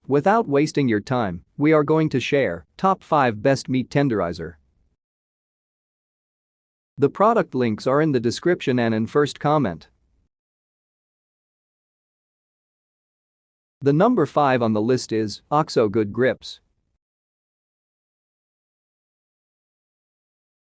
Without wasting your time, we are going to share top 5 best meat tenderizer. The product links are in the description and in first comment. The number 5 on the list is OXO Good Grips.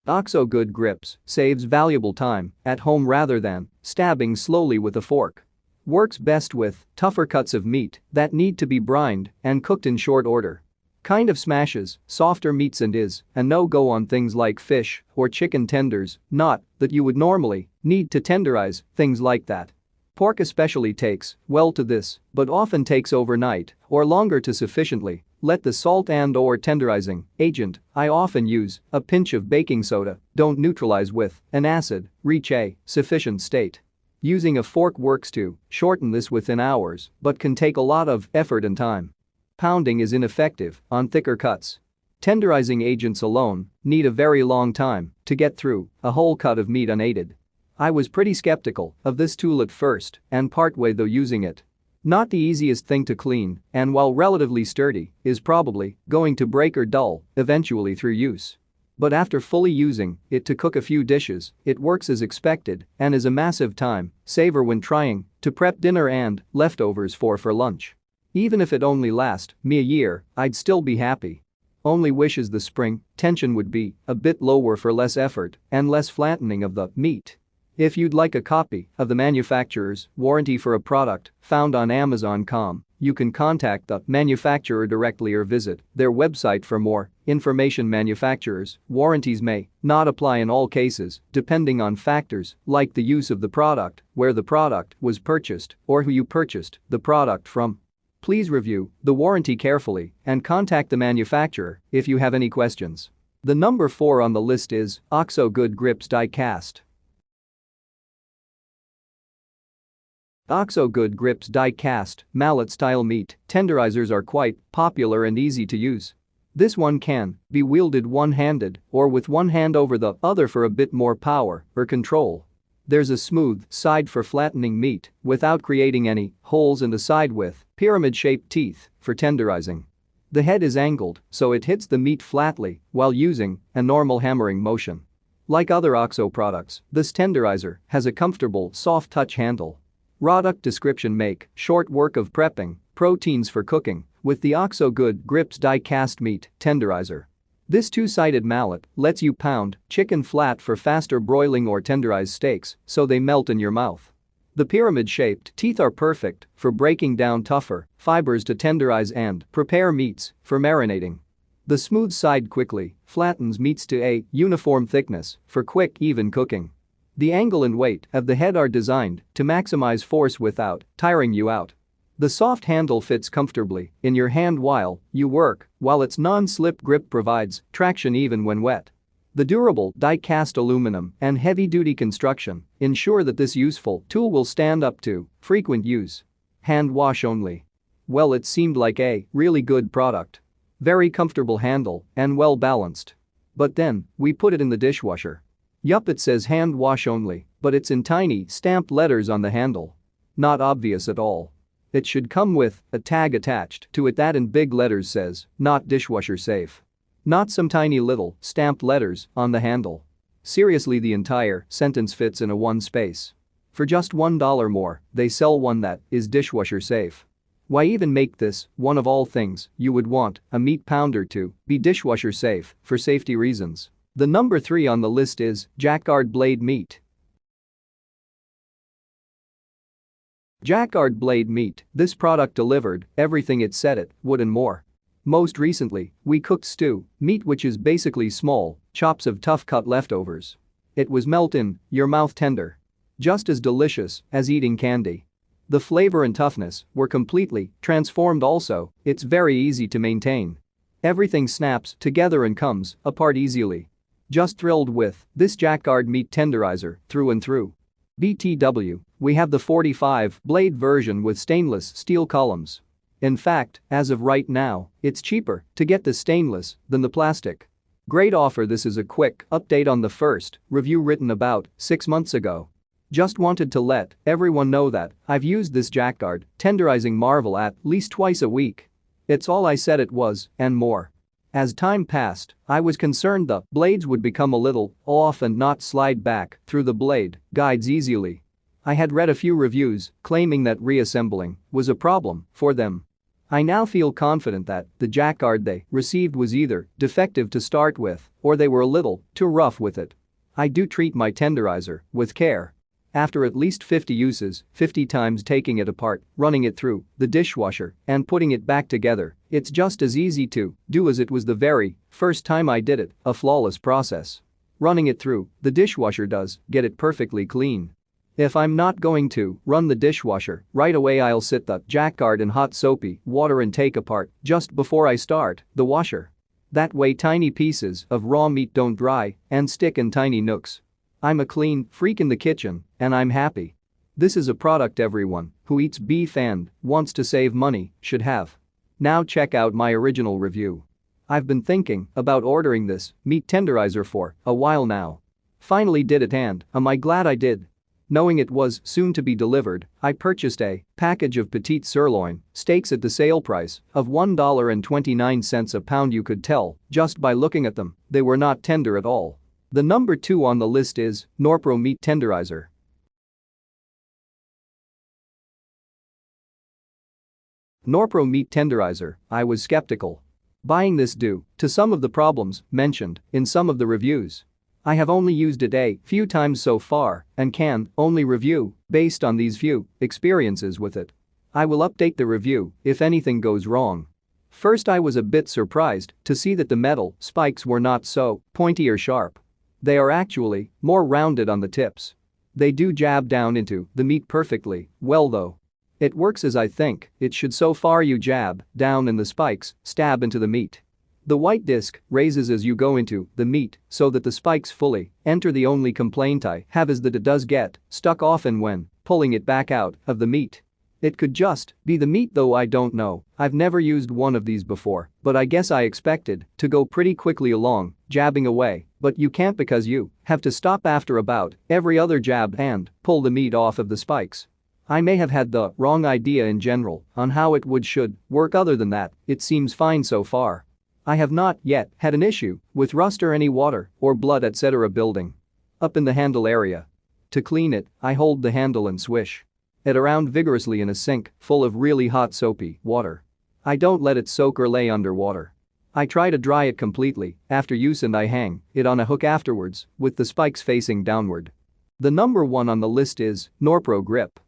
OXO Good Grips saves valuable time at home rather than stabbing slowly with a fork. Works best with tougher cuts of meat that need to be brined and cooked in short order. Kind of smashes softer meats and is a no-go on things like fish or chicken tenders, not that you would normally need to tenderize things like that. Pork especially takes well to this, but often takes overnight or longer to sufficiently let the salt and/or tenderizing agent I often use a pinch of baking soda don't neutralize with an acid reach a sufficient state. Using a fork works to shorten this within hours but can take a lot of effort and time. Pounding is ineffective on thicker cuts. Tenderizing agents alone need a very long time to get through a whole cut of meat unaided. I was pretty skeptical of this tool at first and partway though using it. Not the easiest thing to clean and while relatively sturdy is probably going to break or dull eventually through use. But after fully using it to cook a few dishes, it works as expected and is a massive time saver when trying to prep dinner and leftovers for lunch. Even if it only lasts me a year, I'd still be happy. Only wishes the spring tension would be a bit lower for less effort and less flattening of the meat. If you'd like a copy of the manufacturer's warranty for a product found on Amazon.com, you can contact the manufacturer directly or visit their website for more information. Manufacturer's warranties may not apply in all cases, depending on factors like the use of the product, where the product was purchased, or who you purchased the product from. Please review the warranty carefully and contact the manufacturer if you have any questions. The number 4 on the list is OXO Good Grips Die Cast. OXO Good Grips Die Cast mallet-style meat tenderizers are quite popular and easy to use. This one can be wielded one-handed or with one hand over the other for a bit more power or control. There's a smooth side for flattening meat without creating any holes in the side with pyramid-shaped teeth for tenderizing. The head is angled so it hits the meat flatly while using a normal hammering motion. Like other OXO products, this tenderizer has a comfortable soft touch handle. Product description: make short work of prepping proteins for cooking with the OXO Good Grips Die Cast meat tenderizer. This two-sided mallet lets you pound chicken flat for faster broiling or tenderize steaks so they melt in your mouth. The pyramid-shaped teeth are perfect for breaking down tougher fibers to tenderize and prepare meats for marinating. The smooth side quickly flattens meats to a uniform thickness for quick, even cooking. The angle and weight of the head are designed to maximize force without tiring you out. The soft handle fits comfortably in your hand while you work, while its non-slip grip provides traction even when wet. The durable die-cast aluminum and heavy-duty construction ensure that this useful tool will stand up to frequent use. Hand wash only. Well, it seemed like a really good product. Very comfortable handle and well balanced. But then, we put it in the dishwasher. Yup, it says hand wash only, but it's in tiny stamped letters on the handle. Not obvious at all. It should come with a tag attached to it that in big letters says, "Not dishwasher safe." Not some tiny little stamped letters on the handle. Seriously, the entire sentence fits in a one space. For just $1 more, they sell one that is dishwasher safe. Why even make this one of all things you would want a meat pounder to be dishwasher safe for safety reasons? The number 3 on the list is Jacquard Blade Meat. Jacquard Blade Meat, this product delivered everything it said it would and more. Most recently, we cooked stew meat, which is basically small chops of tough cut leftovers. It was melt in your mouth tender. Just as delicious as eating candy. The flavor and toughness were completely transformed also, it's very easy to maintain. Everything snaps together and comes apart easily. Just thrilled with this Jacquard meat tenderizer through and through. BTW, we have the 45 blade version with stainless steel columns. In fact, as of right now, it's cheaper to get the stainless than the plastic. Great offer. This is a quick update on the first review written about 6 months ago. Just wanted to let everyone know that I've used this Jacquard tenderizing marvel at least twice a week. It's all I said it was, and more. As time passed, I was concerned the blades would become a little off and not slide back through the blade guides easily. I had read a few reviews claiming that reassembling was a problem for them. I now feel confident that the jackguard they received was either defective to start with or they were a little too rough with it. I do treat my tenderizer with care. After at least 50 uses, 50 times taking it apart, running it through the dishwasher, and putting it back together, it's just as easy to do as it was the very first time I did it, a flawless process. Running it through the dishwasher does get it perfectly clean. If I'm not going to run the dishwasher right away, I'll sit the jackguard in hot soapy water and take apart just before I start the washer. That way tiny pieces of raw meat don't dry and stick in tiny nooks. I'm a clean freak in the kitchen, and I'm happy. This is a product everyone who eats beef and wants to save money should have. Now check out my original review. I've been thinking about ordering this meat tenderizer for a while now. Finally did it, and am I glad I did. Knowing it was soon to be delivered, I purchased a package of petite sirloin steaks at the sale price of $1.29 a pound. You could tell just by looking at them, they were not tender at all. The number 2 on the list is Norpro Meat Tenderizer. Norpro Meat Tenderizer, I was skeptical. Buying this due to some of the problems mentioned in some of the reviews. I have only used it a few times so far and can only review based on these few experiences with it. I will update the review if anything goes wrong. First, I was a bit surprised to see that the metal spikes were not so pointy or sharp. They are actually more rounded on the tips. They do jab down into the meat perfectly well though. It works as I think it should. So far, you jab down and the spikes stab into the meat. The white disc raises as you go into the meat so that the spikes fully enter. The only complaint I have is that it does get stuck often when pulling it back out of the meat. It could just be the meat though, I don't know. I've never used one of these before, but I guess I expected to go pretty quickly along, jabbing away, but you can't because you have to stop after about every other jab and pull the meat off of the spikes. I may have had the wrong idea in general on how it should work. Other than that, it seems fine so far. I have not yet had an issue with rust or any water or blood etc. building up in the handle area. To clean it, I hold the handle and swish it around vigorously in a sink full of really hot soapy water. I don't let it soak or lay underwater. I try to dry it completely after use and I hang it on a hook afterwards with the spikes facing downward. The number 1 on the list is Norpro Grip.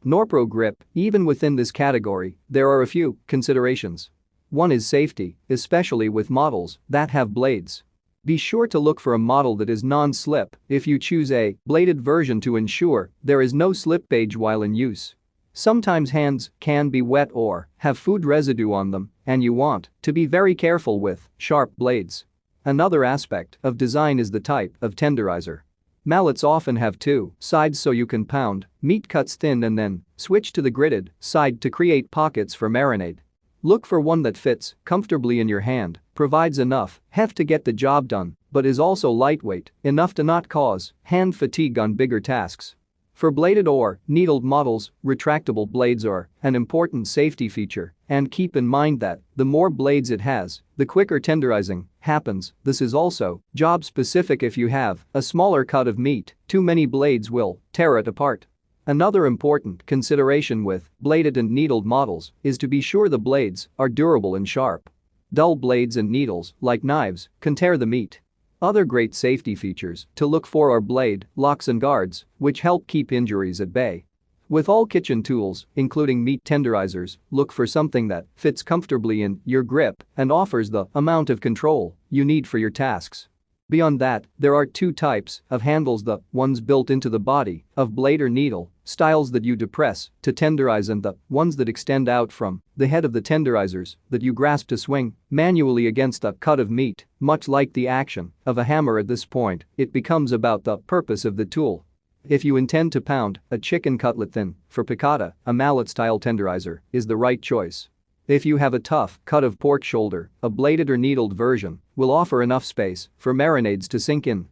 Norpro Grip, even within this category, there are a few considerations. One is safety, especially with models that have blades. Be sure to look for a model that is non-slip if you choose a bladed version to ensure there is no slippage while in use. Sometimes hands can be wet or have food residue on them, and you want to be very careful with sharp blades. Another aspect of design is the type of tenderizer. Mallets often have 2 sides so you can pound meat cuts thin and then switch to the gridded side to create pockets for marinade. Look for one that fits comfortably in your hand, provides enough heft to get the job done, but is also lightweight enough to not cause hand fatigue on bigger tasks. For bladed or needled models, retractable blades are an important safety feature, and keep in mind that the more blades it has, the quicker tenderizing happens. This is also job specific. If you have a smaller cut of meat, too many blades will tear it apart. Another important consideration with bladed and needled models is to be sure the blades are durable and sharp. Dull blades and needles, like knives, can tear the meat. Other great safety features to look for are blade locks and guards, which help keep injuries at bay. With all kitchen tools, including meat tenderizers, look for something that fits comfortably in your grip and offers the amount of control you need for your tasks. Beyond that, there are 2 types of handles: the ones built into the body of blade or needle styles that you depress to tenderize, and the ones that extend out from the head of the tenderizers that you grasp to swing manually against a cut of meat. Much like the action of a hammer at this point, it becomes about the purpose of the tool. If you intend to pound a chicken cutlet thin for piccata, a mallet-style tenderizer is the right choice. If you have a tough cut of pork shoulder, a bladed or needled version will offer enough space for marinades to sink in